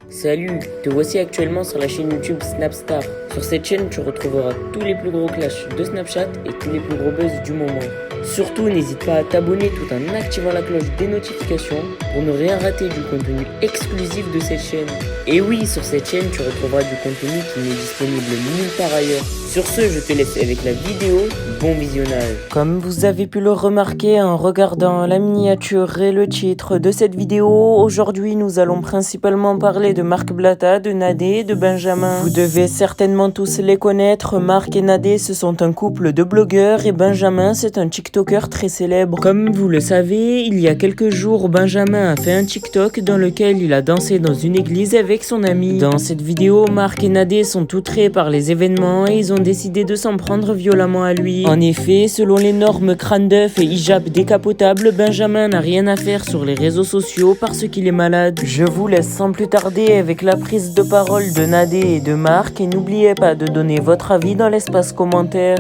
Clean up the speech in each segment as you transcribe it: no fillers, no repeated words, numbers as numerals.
Salut, te voici actuellement sur la chaîne YouTube Snapstar. Sur cette chaîne, tu retrouveras tous les plus gros clashs de Snapchat et tous les plus gros buzz du moment. Surtout, n'hésite pas à t'abonner tout en activant la cloche des notifications pour ne rien rater du contenu exclusif de cette chaîne. Et oui, sur cette chaîne, tu retrouveras du contenu qui n'est disponible nulle part ailleurs. Sur ce, je te laisse avec la vidéo. Bon visionnage. Comme vous avez pu le remarquer en regardant la miniature et le titre de cette vidéo, aujourd'hui nous allons principalement parler de Marc Blatta, de Nadé et de Benjamin. Vous devez certainement tous les connaître. Marc et Nadé, ce sont un couple de blogueurs et Benjamin, c'est un TikToker très célèbre. Comme vous le savez, il y a quelques jours, Benjamin a fait un TikTok dans lequel il a dansé dans une église avec son ami. Dans cette vidéo, Marc et Nadé sont outrés par les événements et ils ont décidé de s'en prendre violemment à lui. En effet, selon les normes crâne d'œuf et hijab décapotable, Benjamin n'a rien à faire sur les réseaux sociaux parce qu'il est malade. Je vous laisse sans plus tarder avec la prise de parole de Nadé et de Marc et n'oubliez pas de donner votre avis dans l'espace commentaire.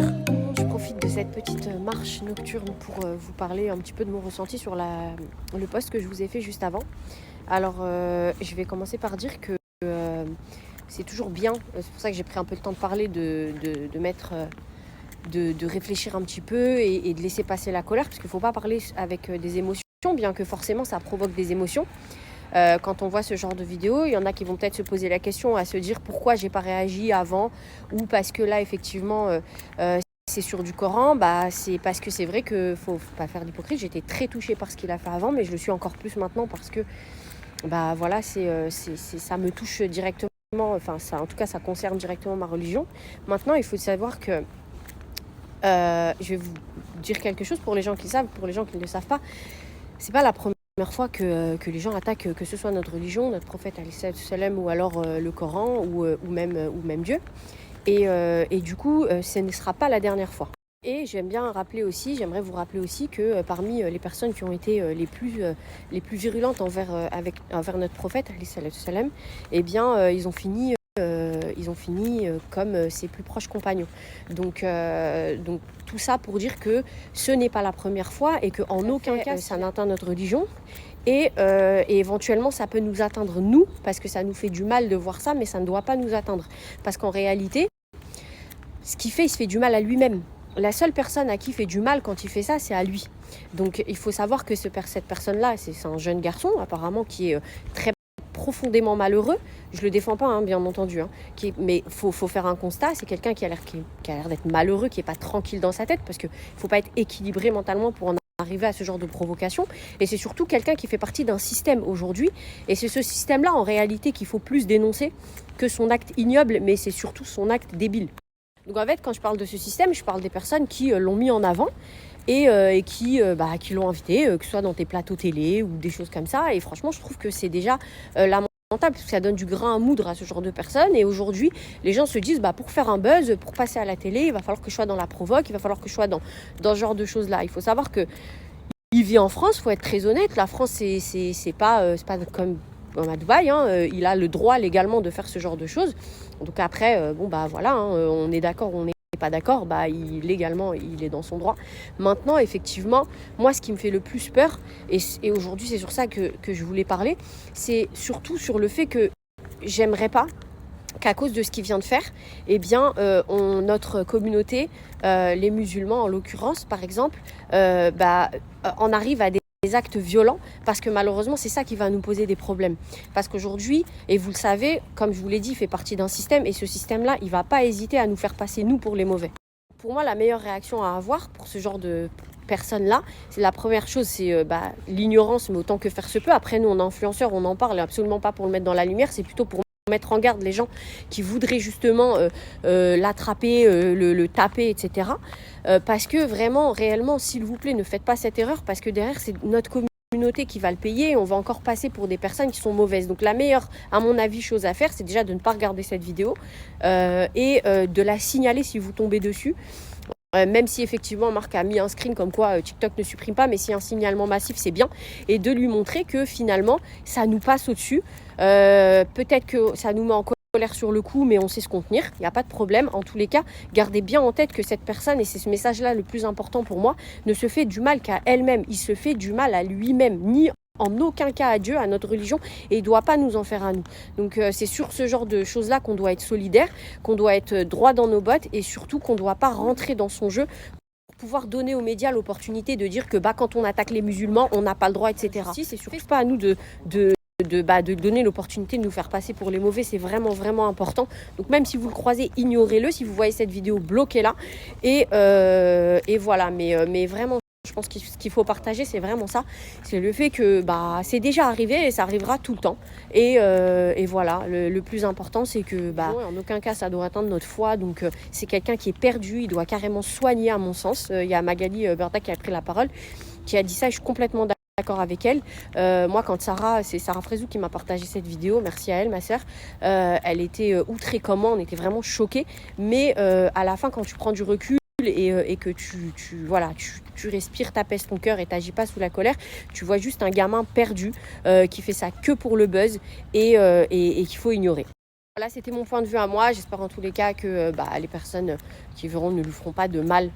Je profite de cette petite marche nocturne pour vous parler un petit peu de mon ressenti sur le post que je vous ai fait juste avant. Alors, je vais commencer par dire que c'est toujours bien, c'est pour ça que j'ai pris un peu le temps de parler, de mettre... De réfléchir un petit peu et de laisser passer la colère, parce qu'il ne faut pas parler avec des émotions, bien que forcément ça provoque des émotions. Quand on voit ce genre de vidéo, il y en a qui vont peut-être se poser la question, à se dire pourquoi j'ai pas réagi avant, ou parce que là effectivement c'est sur du Coran. C'est parce que c'est vrai qu'il faut pas faire d'hypocrite. J'étais très touchée par ce qu'il a fait avant, mais je le suis encore plus maintenant parce que voilà, ça me touche directement, enfin ça, en tout cas ça concerne directement ma religion. Maintenant il faut savoir que je vais vous dire quelque chose pour les gens qui savent, pour les gens qui ne le savent pas. C'est pas la première fois que les gens attaquent, que ce soit notre religion, notre prophète salam, ou alors le Coran ou même Dieu. Et du coup, ce ne sera pas la dernière fois. Et j'aimerais vous rappeler aussi que parmi les personnes qui ont été les plus virulentes envers notre prophète salam, eh bien ils ont fini comme ses plus proches compagnons. Donc tout ça pour dire que ce n'est pas la première fois et qu'en aucun cas ça n'atteint notre religion. Et éventuellement ça peut nous atteindre nous, parce que ça nous fait du mal de voir ça, mais ça ne doit pas nous atteindre. Parce qu'en réalité, ce qu'il fait, il se fait du mal à lui-même. La seule personne à qui il fait du mal quand il fait ça, c'est à lui. Donc il faut savoir que cette personne-là, c'est un jeune garçon apparemment qui est très profondément malheureux. Je le défends pas, bien entendu, mais faut faire un constat. C'est quelqu'un qui a l'air d'être malheureux, qui est pas tranquille dans sa tête, parce que faut pas être équilibré mentalement pour en arriver à ce genre de provocation. Et c'est surtout quelqu'un qui fait partie d'un système aujourd'hui, et c'est ce système-là en réalité qu'il faut plus dénoncer que son acte ignoble, mais c'est surtout son acte débile. Donc en fait, quand je parle de ce système, je parle des personnes qui l'ont mis en avant et qui l'ont invité, que ce soit dans tes plateaux télé ou des choses comme ça. Et franchement, je trouve que c'est déjà lamentable, parce que ça donne du grain à moudre à ce genre de personnes. Et aujourd'hui, les gens se disent, pour faire un buzz, pour passer à la télé, il va falloir que je sois dans la provoque, il va falloir que je sois dans ce genre de choses-là. Il faut savoir que il vit en France, il faut être très honnête. La France, c'est pas comme à Dubaï, il a le droit légalement de faire ce genre de choses. Donc après, on est d'accord, on n'est pas d'accord, légalement, il est dans son droit. Maintenant, effectivement, moi, ce qui me fait le plus peur, et aujourd'hui, c'est sur ça que je voulais parler, c'est surtout sur le fait que j'aimerais pas qu'à cause de ce qu'il vient de faire, notre communauté, les musulmans en l'occurrence, par exemple, en arrive à des actes violents, parce que malheureusement c'est ça qui va nous poser des problèmes, parce qu'aujourd'hui, et vous le savez, comme je vous l'ai dit, il fait partie d'un système, et ce système-là, il va pas hésiter à nous faire passer nous pour les mauvais. Pour moi, la meilleure réaction à avoir pour ce genre de personnes-là, c'est la première chose, c'est l'ignorance, mais autant que faire se peut. Après, nous on est influenceurs, on en parle absolument pas pour le mettre dans la lumière, c'est plutôt pour mettre en garde les gens qui voudraient justement l'attraper, le taper, etc. Parce que vraiment, réellement, s'il vous plaît, ne faites pas cette erreur, parce que derrière, c'est notre communauté qui va le payer et on va encore passer pour des personnes qui sont mauvaises. Donc la meilleure, à mon avis, chose à faire, c'est déjà de ne pas regarder cette vidéo et de la signaler si vous tombez dessus. Même si effectivement Marc a mis un screen comme quoi TikTok ne supprime pas, mais si un signalement massif c'est bien, et de lui montrer que finalement ça nous passe au-dessus, peut-être que ça nous met en colère sur le coup, mais on sait se contenir, il n'y a pas de problème. En tous les cas, gardez bien en tête que cette personne, et c'est ce message là le plus important pour moi, ne se fait du mal qu'à elle-même, il se fait du mal à lui-même, ni en aucun cas à Dieu, à notre religion, et il ne doit pas nous en faire à nous. Donc c'est sur ce genre de choses-là qu'on doit être solidaire, qu'on doit être droit dans nos bottes, et surtout qu'on ne doit pas rentrer dans son jeu, pouvoir donner aux médias l'opportunité de dire que quand on attaque les musulmans, on n'a pas le droit, etc. Si, c'est surtout pas à nous de donner l'opportunité de nous faire passer pour les mauvais. C'est vraiment, vraiment important. Donc même si vous le croisez, ignorez-le. Si vous voyez cette vidéo, bloquez-la. Et voilà, mais vraiment, je pense que ce qu'il faut partager, c'est vraiment ça. C'est le fait que c'est déjà arrivé et ça arrivera tout le temps. Et voilà, le plus important, c'est que en aucun cas, ça doit atteindre notre foi. Donc c'est quelqu'un qui est perdu. Il doit carrément soigner, à mon sens. Il y a Magali Berda qui a pris la parole, qui a dit ça. Et je suis complètement d'accord avec elle. Moi, quand c'est Sarah Frézou qui m'a partagé cette vidéo, merci à elle, ma sœur, elle était outrée comme moi, on était vraiment choqués. Mais à la fin, quand tu prends du recul et que tu respires, t'apaises ton cœur et t'agis pas sous la colère, tu vois juste un gamin perdu qui fait ça que pour le buzz et qu'il faut ignorer. Voilà, c'était mon point de vue à moi. J'espère en tous les cas que les personnes qui verront ne lui feront pas de mal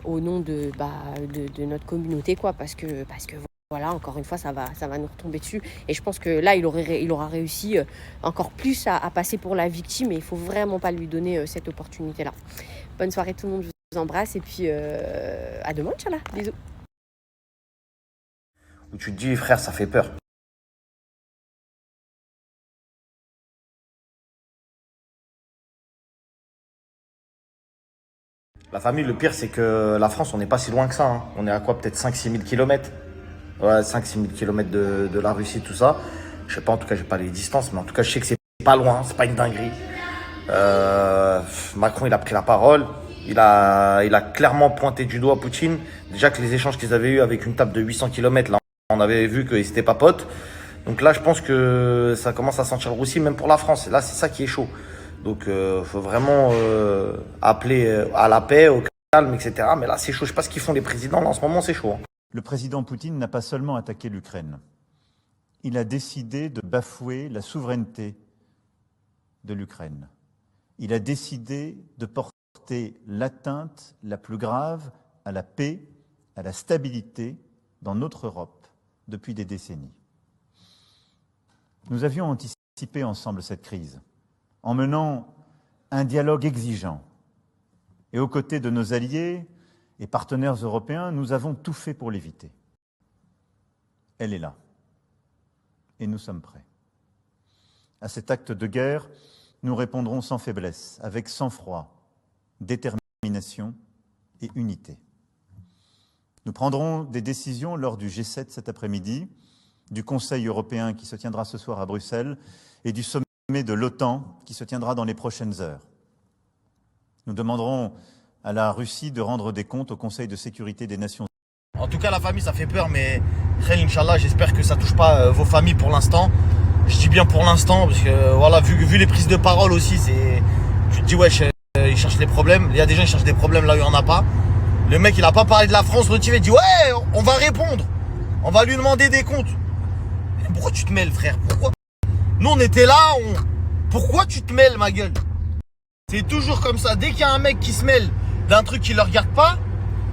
au nom de notre communauté, quoi, parce que voilà, encore une fois, ça va nous retomber dessus. Et je pense que là, il aura réussi encore plus à passer pour la victime, et il faut vraiment pas lui donner cette opportunité-là. Bonne soirée tout le monde, je vous embrasse, et puis à demain, Inch'Allah. Bisous. Où tu te dis, frère, ça fait peur. La famille, le pire, c'est que la France, on n'est pas si loin que ça. Hein. On est à quoi, peut-être 5-6 000 kilomètres. Ouais, 5-6 000 kilomètres de la Russie, tout ça. Je sais pas, en tout cas, j'ai pas les distances, mais en tout cas, je sais que c'est pas loin, c'est pas une dinguerie. Macron, il a pris la parole. Il a clairement pointé du doigt Poutine. Déjà que les échanges qu'ils avaient eu avec une table de 800 km, là, on avait vu qu'ils étaient pas potes. Donc là, je pense que ça commence à sentir le roussi, même pour la France. Et là, c'est ça qui est chaud. Donc, faut vraiment appeler à la paix, au calme, etc. Mais là, c'est chaud. Je sais pas ce qu'ils font les présidents. Là, en ce moment, c'est chaud. Hein. Le président Poutine n'a pas seulement attaqué l'Ukraine. Il a décidé de bafouer la souveraineté de l'Ukraine. Il a décidé de porter l'atteinte la plus grave à la paix, à la stabilité dans notre Europe depuis des décennies. Nous avions anticipé ensemble cette crise en menant un dialogue exigeant. Et aux côtés de nos alliés et partenaires européens, nous avons tout fait pour l'éviter. Elle est là. Et nous sommes prêts. À cet acte de guerre, nous répondrons sans faiblesse, avec sang-froid, détermination et unité. Nous prendrons des décisions lors du G7 cet après-midi, du Conseil européen qui se tiendra ce soir à Bruxelles et du sommet de l'OTAN qui se tiendra dans les prochaines heures. Nous demanderons à la Russie de rendre des comptes au Conseil de sécurité des Nations Unies. En tout cas, la famille, ça fait peur, mais Khel, Inch'Allah, j'espère que ça touche pas vos familles pour l'instant. Je dis bien pour l'instant, parce que voilà, vu les prises de parole aussi, tu te dis, ouais, ils cherchent les problèmes. Il y a des gens qui cherchent des problèmes là où il n'y en a pas. Le mec, il a pas parlé de la France, l'autre il dit, ouais, on va répondre. On va lui demander des comptes. Pourquoi tu te mêles, frère? Pourquoi? Nous, on était là, pourquoi tu te mêles, ma gueule? C'est toujours comme ça. Dès qu'il y a un mec qui se mêle d'un truc qui ne le regarde pas,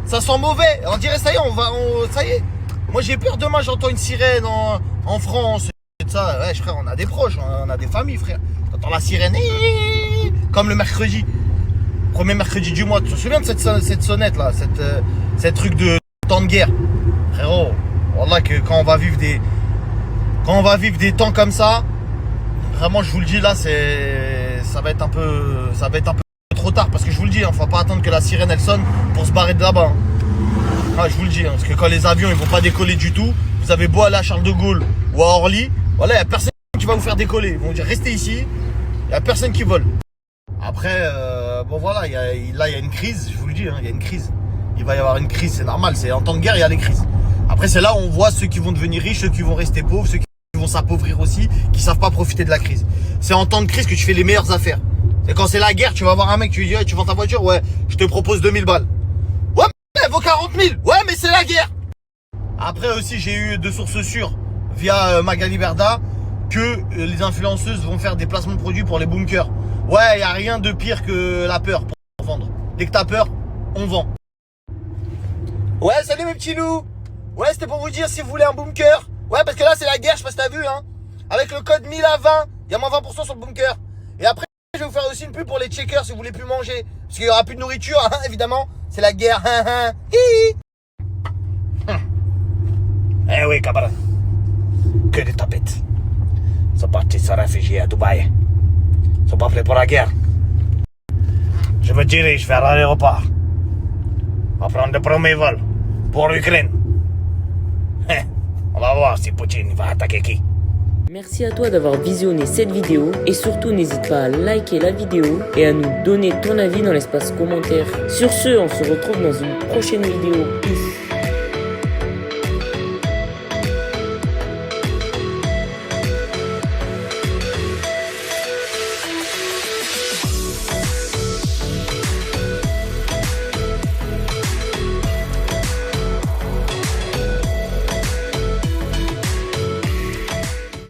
ça sent mauvais. On dirait, ça y est, ça y est. Moi, j'ai peur, demain, j'entends une sirène en France. Et ça, ouais, frère, on a des proches, on a des familles, frère. T'entends la sirène, comme le mercredi. Premier mercredi du mois. Tu te souviens de cette sonnette, là, cette truc de temps de guerre? Frérot, wallah, que quand on va vivre des temps comme ça, vraiment, je vous le dis, là, ça va être un peu trop tard, parce que je vous le dis, faut pas attendre que la sirène elle sonne pour se barrer de là-bas. Hein. Ah, je vous le dis, parce que quand les avions ils vont pas décoller du tout, vous avez beau aller à Charles de Gaulle ou à Orly, voilà, il y a personne qui va vous faire décoller. Ils vont dire restez ici, il y a personne qui vole. Après, bon voilà, là il y a une crise, je vous le dis, il y a une crise. Il va y avoir une crise, c'est normal, c'est en temps de guerre il y a les crises. Après c'est là où on voit ceux qui vont devenir riches, ceux qui vont rester pauvres, ceux qui vont s'appauvrir aussi, qui savent pas profiter de la crise. C'est en temps de crise que tu fais les meilleures affaires. C'est quand c'est la guerre, tu vas voir un mec, tu lui dis ouais, tu vends ta voiture, ouais, je te propose 2000 balles. Ouais, mais elle vaut 40 000. Ouais, mais c'est la guerre. Après aussi, j'ai eu de sources sûres via Magali Berda que les influenceuses vont faire des placements de produits pour les bunkers. Ouais, y a rien de pire que la peur pour vendre. Dès que t'as peur, on vend. Ouais, salut mes petits loups. Ouais, c'était pour vous dire si vous voulez un bunker. Ouais, parce que là, c'est la guerre, je sais pas si t'as vu, hein. Avec le code 1000 à 20, il y a moins 20% sur le bunker. Et après, je vais vous faire aussi une pub pour les checkers si vous voulez plus manger. Parce qu'il y aura plus de nourriture, hein, évidemment. C'est la guerre. Eh oui, camarade. Que des tapettes. Ils sont partis se réfugier à Dubaï. Ils sont pas prêts pour la guerre. Je me dirige vers l'aéroport. On va prendre le premier vol pour l'Ukraine. On va voir si Poutine va attaquer qui. Merci à toi d'avoir visionné cette vidéo et surtout n'hésite pas à liker la vidéo et à nous donner ton avis dans l'espace commentaire. Sur ce, on se retrouve dans une prochaine vidéo. Peace.